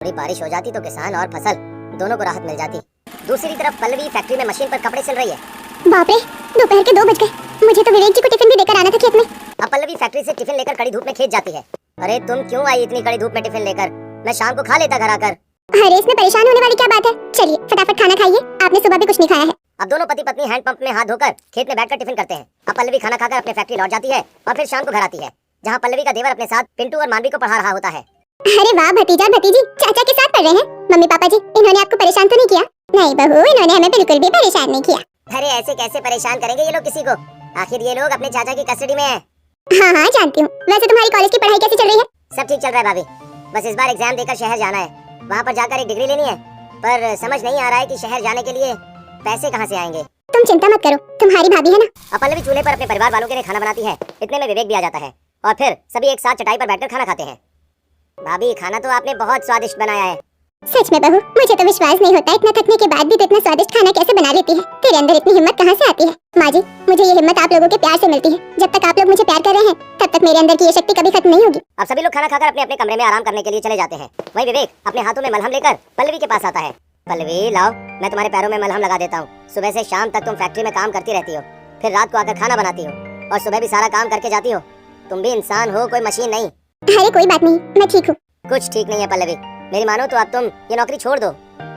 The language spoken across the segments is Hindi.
थोड़ी बारिश हो जाती तो किसान और फसल दोनों को राहत मिल जाती। दूसरी तरफ पल्लवी फैक्ट्री में मशीन पर कपड़े सिल रही है। बाप रे, दोपहर के 2 बज गए। मुझे तो विवेक जी को टिफिन भी देकर आना था खेत में। अब पल्लवी फैक्ट्री से टिफिन लेकर कड़ी धूप में खेत जाती है। अरे तुम क्यों आई इतनी कड़ी धूप में टिफिन लेकर? मैं शाम को खा लेता घर आकर। अरे इसमें परेशान होने वाली क्या बात है? चलिए फटाफट खाना खाइए, आपने सुबह भी कुछ नहीं खाया है। अब दोनों पति पत्नी हैंड पंप में हाथ धोकर खेत में बैठकर टिफिन करते हैं। अब पल्लवी खाना खाकर अपने फैक्ट्री लौट जाती है और फिर शाम को घर आती है, जहाँ पल्लवी का देवर अपने साथ पिंटू और मानवी को पढ़ा रहा होता है। अरे वाह, भतीजा भतीजी चाचा के साथ पढ़ रहे हैं। मम्मी पापा जी, इन्होंने आपको परेशान तो नहीं किया? नहीं बहू, इन्होंने हमें बिल्कुल भी परेशान नहीं किया। अरे ऐसे कैसे परेशान करेंगे ये लोग किसी को? आखिर ये लोग अपने चाचा की कस्टडी में है। हाँ हाँ जानती हूँ। वैसे तुम्हारी कॉलेज की पढ़ाई कैसी चल रही है? सब ठीक चल रहा है भाभी, बस इस बार एग्जाम देकर शहर जाना है, वहाँ पर जाकर एक डिग्री लेनी है। पर समझ नहीं आ रहा है कि शहर जाने के लिए पैसे कहाँ से आएंगे। तुम चिंता मत करो, तुम्हारी भाभी है ना। अब पल्लवी चूल्हे पर अपने परिवार वालों के लिए खाना बनाती है। इतने में विवेक भी आ जाता है और फिर सभी एक साथ चटाई पर बैठकर खाना खाते हैं। भाभी खाना तो आपने बहुत स्वादिष्ट बनाया है। सच में बहू, मुझे तो विश्वास नहीं होता इतना थकने के बाद भी तो इतना स्वादिष्ट खाना कैसे बना लेती है। तेरे अंदर इतनी हिम्मत कहाँ से आती है? माँ जी, मुझे ये हिम्मत आप लोगों के प्यार से मिलती है। जब तक आप लोग मुझे प्यार कर रहे हैं तब तक मेरे अंदर की ये शक्ति कभी खत्म नहीं होगी। अब सभी लोग खाना खाकर अपने अपने कमरे में आराम करने के लिए चले जाते हैं। वहीं विवेक अपने हाथों में मलहम लेकर पल्लवी के पास आता है। पल्लवी लाओ, मैं तुम्हारे पैरों में मलहम लगा देता हूँ। सुबह से शाम तक तुम फैक्ट्री में काम करती रहती हो, फिर रात को आकर खाना बनाती हो और सुबह भी सारा काम करके जाती हो। तुम भी इंसान हो, कोई मशीन नहीं। अरे कोई बात नहीं, मैं ठीक हूँ। कुछ ठीक नहीं है पल्लवी, मेरी मानो तो अब तुम ये नौकरी छोड़ दो।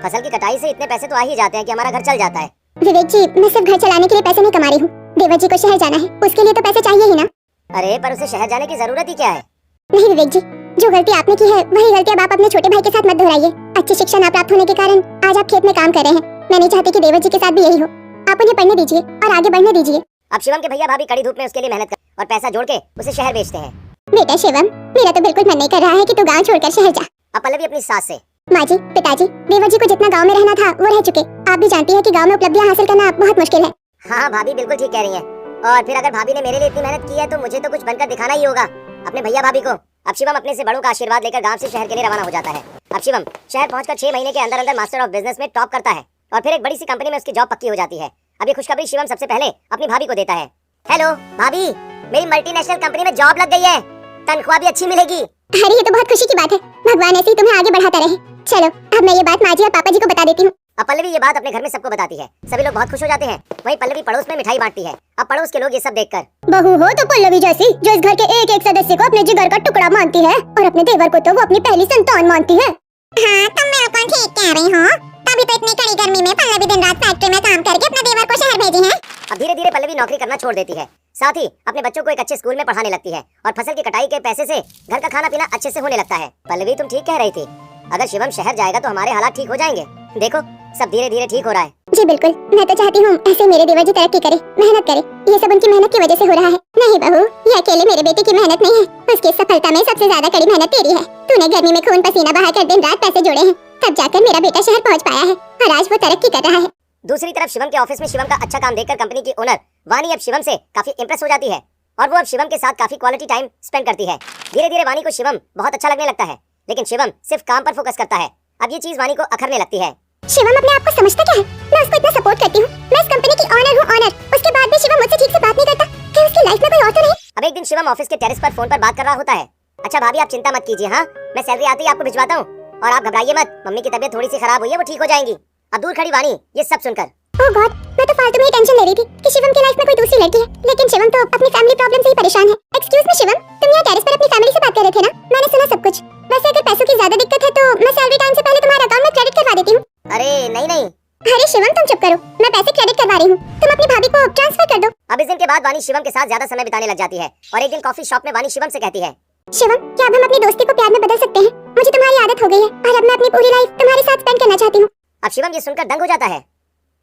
फसल की कटाई से इतने पैसे तो आ ही जाते हैं कि हमारा घर चल जाता है। विवेक जी, मैं सिर्फ घर चलाने के लिए पैसे नहीं कमा रही हूँ। देवर जी को शहर जाना है, उसके लिए तो पैसे चाहिए ही ना। अरे पर उसे शहर जाने की जरूरत ही क्या है? नहीं विवेक जी, जो गलती आपने की है वही गलती अब आप अपने छोटे भाई के साथ मत दोहराइए। अच्छी शिक्षा न प्राप्त होने के कारण आज आप खेत में काम कर रहे हैं। मैं नहीं चाहती कि देवर जी के साथ भी यही हो। आप उन्हें पढ़ने दीजिए और आगे बढ़ने दीजिए। अब शिवम के भैया भाभी कड़ी धूप में उसके लिए मेहनत कर और पैसा जोड़ के उसे शहर भेजते हैं। बेटा शिवम, मेरा तो बिल्कुल मन नहीं कर रहा है कि तू गाँव छोड़कर शहर जा। अब पल्लवी अपनी सास से, माँ जी, पिताजी, देवर जी को जितना गांव में रहना था वो रह चुके। आप भी जानती है कि गांव में उपलब्धियां हासिल करना बहुत मुश्किल है। हाँ भाभी बिल्कुल ठीक कह रही हैं। और फिर अगर भाभी ने मेरे लिए इतनी मेहनत की है तो मुझे तो कुछ बनकर दिखाना ही होगा अपने भैया भाभी को। अब शिवम अपने से बड़ों का आशीर्वाद लेकर गांव से शहर के लिए रवाना हो जाता है। अब शिवम शहर पहुंचकर 6 महीने के अंदर अंदर मास्टर ऑफ बिजनेस में टॉप करता है और फिर एक बड़ी सी कंपनी में उसकी जॉब पक्की हो जाती है। अब ये खुशखबरी शिवम सबसे पहले अपनी भाभी को देता है। हेलो भाभी, मेरी मल्टीनेशनल कंपनी में जॉब लग गई है, तनख्वाह भी अच्छी मिलेगी। अरे ये तो बहुत खुशी की बात है। भगवान ऐसे ही तुम्हें आगे बढ़ाता रहे। चलो अब मैं ये बात माँ जी और पापा जी को बता देती हूँ। अब पल्लवी ये बात अपने घर में सबको बताती है। सभी लोग बहुत खुश हो जाते हैं। वहीं पल्लवी पड़ोस में मिठाई बांटती है। अब पड़ोस के लोग ये सब देखकर, बहू हो तो पल्लवी जैसी, जो इस घर के एक एक सदस्य को अपने जिगर का टुकड़ा मानती है और अपने देवर को तो वो अपनी पहली संतान मानती है। हाँ तुम बिल्कुल ठीक कह रही हो। तभी तो इतनी कड़ी गर्मी में पल्लवी दिन रात फैक्ट्री में काम करके अपने देवर को शहर भेजी है। अब धीरे धीरे पल्लवी नौकरी करना छोड़ देती है, साथ ही अपने बच्चों को एक अच्छे स्कूल में पढ़ाने लगती है और फसल की कटाई के पैसे से घर का खाना पीना अच्छे से होने लगता है। पल्लवी तुम ठीक कह रही थी, अगर शिवम शहर जाएगा तो हमारे हालात ठीक हो जाएंगे। देखो सब धीरे धीरे ठीक हो रहा है। जी बिल्कुल, मैं तो चाहती हूँ ऐसे मेरे देवर जी तरक्की करे, मेहनत करे। ये सब उनकी मेहनत की वजह से हो रहा है। नहीं बहू, ये अकेले मेरे बेटे की मेहनत नहीं है, उसकी सफलता में सबसे ज्यादा कड़ी मेहनत तेरी है। तूने गर्मी में खून पसीना बहाकर दिन रात पैसे जोड़े हैं, तब जाकर मेरा बेटा शहर पहुँच पाया है और आज वो तरक्की कर रहा है। दूसरी तरफ शिवम के ऑफिस में शिवम का अच्छा काम देखकर कंपनी की ओनर वानी अब शिवम से काफी इंप्रेस हो जाती है और वो अब शिवम के साथ काफी क्वालिटी टाइम स्पेंड करती है। धीरे धीरे वानी को शिवम बहुत अच्छा लगने लगता है, लेकिन शिवम सिर्फ काम पर फोकस करता है। अब ये चीज वानी को अखरने लगती है। शिवम अपने आप को समझता क्या है? मैं उसको इतना सपोर्ट करती हूँ, मैं इस कंपनी की ऑनर हूँ ऑनर। उसके बाद भी शिवम मुझसे ठीक से बात नहीं करता। क्या उसकी लाइफ में कोई और तो नहीं? अब एक दिन शिवम ऑफिस के टेरेस पर फोन पर बात कर रहा होता है। अच्छा भाभी आप चिंता मत कीजिए, हाँ मैं सैलरी आते ही आपको भिजवाता हूँ और आप घबराइए मत, मम्मी की तबीयत थोड़ी सी खराब हुई है, वो ठीक हो जाएंगी। अब दूर खड़ी वानी ये सब सुनकर, ओह गॉड, मैं तो फालतू में ही टेंशन ले रही थी कि शिवम की लाइफ में कोई दूसरी लड़की है, लेकिन शिवम तो अपनी फैमिली प्रॉब्लम से ही परेशान है। एक्सक्यूज मी शिवम, तुम यहाँ टेरेस पर अपनी फैमिली से बात कर रहे थे ना? मैंने सुना सब कुछ। वैसे अगर पैसों की ज्यादा दिक्कत है तो मैं सैलरी टाइम से पहले तुम्हारे अकाउंट में क्रेडिट करवा देती हूँ। अरे नहीं नहीं। अरे शिवम तुम चुप करो, मैं पैसे क्रेडिट करवा रही हूँ, तुम अपनी भाभी को ट्रांसफर कर दो। अब इस दिन के बाद वानी शिवम के साथ ज्यादा समय बिताने लग जाती है और एक दिन कॉफी शॉप में वानी शिवम से कहती है, शिवम क्या अब हम अपनी दोस्ती को प्यार में बदल सकते हैं? मुझे तुम्हारी आदत हो गई है और अब मैं अपनी पूरी लाइफ तुम्हारे साथ स्पेंड करना चाहती हूँ। अब शिवम ये सुनकर दंग हो जाता है।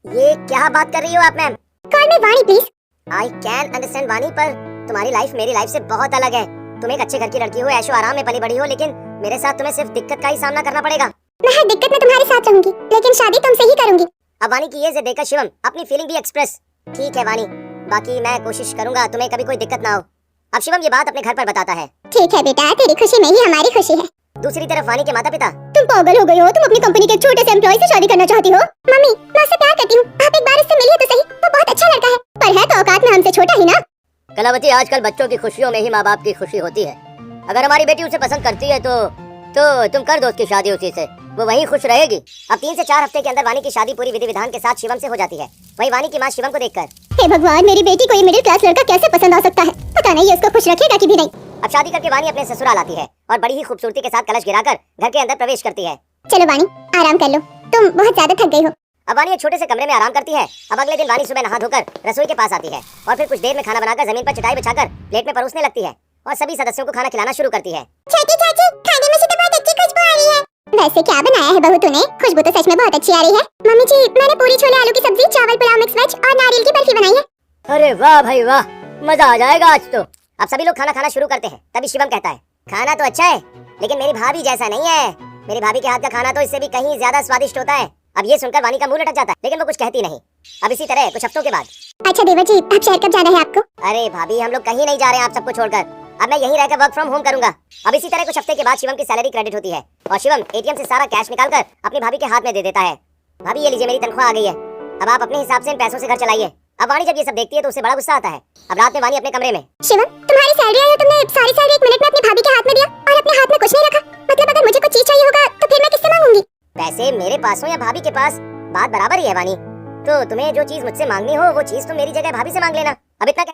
ये क्या बात कर रही हो आप मैम? कॉल मी वानी प्लीज। आई कैन अंडरस्टैंड वानी, पर तुम्हारी लाइफ मेरी लाइफ से बहुत अलग है। तुम एक अच्छे घर की लड़की हो, ऐशो आराम में पली बड़ी हो, लेकिन मेरे साथ तुम्हें सिर्फ दिक्कत का ही सामना करना पड़ेगा। मैं हर दिक्कत में तुम्हारे साथ रहूंगी, लेकिन शादी तुमसे ही करूंगी। अब वानी की ये जिद देखकर शिवम अपनी फीलिंग भी एक्सप्रेस, ठीक है वानी, बाकी मैं कोशिश करूंगा तुम्हें कभी कोई दिक्कत ना हो। अब शिवम ये बात अपने घर पर बताता है। ठीक है बेटा, तेरी खुशी में ही हमारी खुशी है। दूसरी तरफ वानी के माता पिता, तुम पागल हो गई हो, तुम अपनी कंपनी के एक छोटे से एम्प्लॉय से शादी करना चाहती हो? मम्मी मैं उससे प्यार करती हूँ, आप एक बार उससे मिलिए तो सही, वो बहुत अच्छा लड़का है, पर है तो औकात में हमसे छोटा ही ना। कलावती आजकल बच्चों की खुशियों में ही माँ बाप की खुशी होती है। अगर हमारी बेटी उसे पसंद करती है तो तो तुम कर दो उसकी शादी उसी से, वो वहीं खुश रहेगी। अब 3 से 4 हफ्ते के अंदर वानी की शादी पूरी विधि विधान के साथ शिवम से हो जाती है। वहीं वानी की माँ शिवम को देखकर, हे भगवान, मेरी बेटी को ये मिडिल क्लास लड़का कैसे पसंद आ सकता है? पता नहीं ये उसको खुश रखेगा कि भी नहीं। अब शादी करके वानी अपने ससुराल आती है और बड़ी ही खूबसूरती के साथ कलश गिराकर घर के अंदर प्रवेश करती है। चलो वानी, आराम कर लो, तुम बहुत ज्यादा थक गई हो। अब वानी एक छोटे से कमरे में आराम करती है। अब अगले दिन वानी सुबह नहा धोकर रसोई के पास आती है और फिर कुछ देर में खाना बनाकर जमीन पर चटाई बिछाकर प्लेट में परोसने लगती है और सभी सदस्यों को खाना खिलाना शुरू करती है। चाची चाची, खाने में से तो बहुत अच्छी खुशबू आ रही है। वैसे क्या बनाया है बहू तूने? खुशबू तो सच में बहुत अच्छी आ रही है। मम्मी जी, मैंने पूरी छोले आलू की सब्जी, चावल पुलाव मिक्स वेज और नारियल की बर्फी बनाई है। अरे वाह भाई वाह, मजा आ जाएगा आज तो। अब सभी लोग खाना खाना शुरू करते हैं। तभी शिवम कहता है, खाना तो अच्छा है लेकिन मेरी भाभी जैसा नहीं है। मेरी भाभी के हाथ का खाना तो इससे भी कहीं ज्यादा स्वादिष्ट होता है। अब ये सुनकर वानी का मुंह लटक जाता है लेकिन वो कुछ कहती नहीं। अब इसी तरह कुछ हफ्तों के बाद, अच्छा देवर जी, अब शहर कब जाना है आपको? अरे भाभी, हम लोग कहीं नहीं जा रहे हैं आप सबको छोड़कर। अब मैं यहीं रहकर वर्क फ्रॉम होम करूंगा। अब इसी तरह कुछ हफ्ते के बाद शिवम की सैलरी क्रेडिट होती है और शिवम एटीएम से सारा कैश निकालकर अपनी भाभी के हाथ में दे देता है। भाभी ये लीजिए, मेरी तनख्वाह आ गई है, अब आप अपने हिसाब से इन पैसों से घर चलाइए। अब वानी जब ये सब देखती है तो उसे बड़ा गुस्सा आता है। अब रात में वानी अपने कमरे में, शिवम, तुम्हारी सैलरी आई है, तुमने सारी सैलरी 1 मिनट में अपनी भाभी के हाथ में दिया और अपने हाथ में कुछ नहीं रखा। मतलब अगर मुझे कुछ चीज चाहिए होगा तो फिर मैं किससे मांगूंगी? पैसे मेरे पास हो या भाभी के पास, बात बराबर ही है वानी। तो तुम्हें जो चीज मुझसे मांगनी हो वो चीज तुम मेरी जगह भाभी से मांग लेना। अब इतना